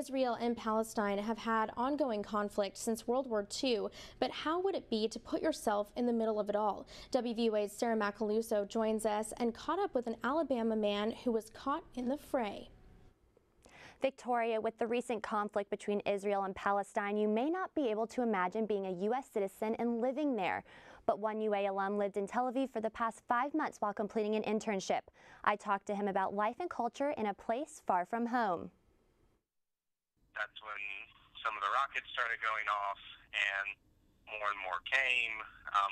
Israel and Palestine have had ongoing conflict since World War II, but how would it be to put yourself in the middle of it all? WVUA's Sarah Macaluso joins us and caught up with an Alabama man who was caught in the fray. Victoria, with the recent conflict between Israel and Palestine, you may not be able to imagine being a U.S. citizen and living there. But WWII alum lived in Tel Aviv for the past 5 months while completing an internship. I talked to him about life and culture in a place far from home. That's when some of the rockets started going off and more came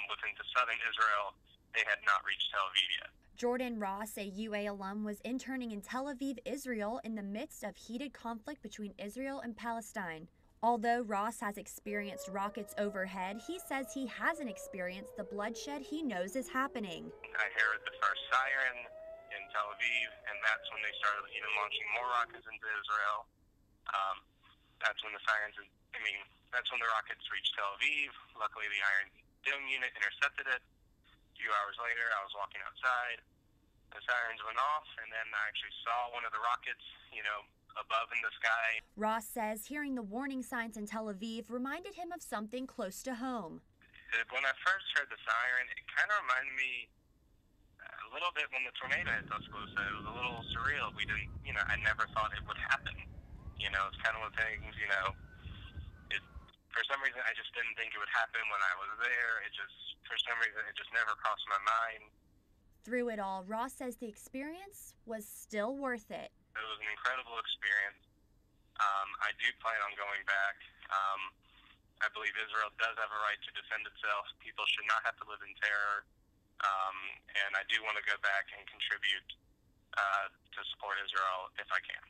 within to southern Israel. They had not reached Tel Aviv yet. Jordan Ross, a UA alum, was interning in Tel Aviv, Israel, in the midst of heated conflict between Israel and Palestine. Although Ross has experienced rockets overhead, he says he hasn't experienced the bloodshed he knows is happening. I heard the first siren in Tel Aviv, and that's when they started even launching more rockets into Israel. That's when that's when the rockets reached Tel Aviv. Luckily, the Iron Dome unit intercepted it. A few hours later, I was walking outside. The sirens went off, and then I actually saw one of the rockets, above in the sky. Ross says hearing the warning signs in Tel Aviv reminded him of something close to home. When I first heard the siren, it kind of reminded me a little bit when the tornado hit Tuscaloosa. It was a little surreal. We didn't, I never thought it would happen. It's kind of one of the things, for some reason, I just didn't think it would happen when I was there. For some reason, it just never crossed my mind. Through it all, Ross says the experience was still worth it. It was an incredible experience. I do plan on going back. I believe Israel does have a right to defend itself. People should not have to live in terror. And I do want to go back and contribute to support Israel if I can.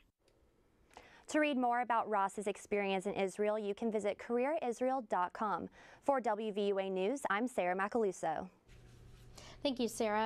To read more about Ross's experience in Israel, you can visit careerisrael.com. For WVUA News, I'm Sarah Macaluso. Thank you, Sarah.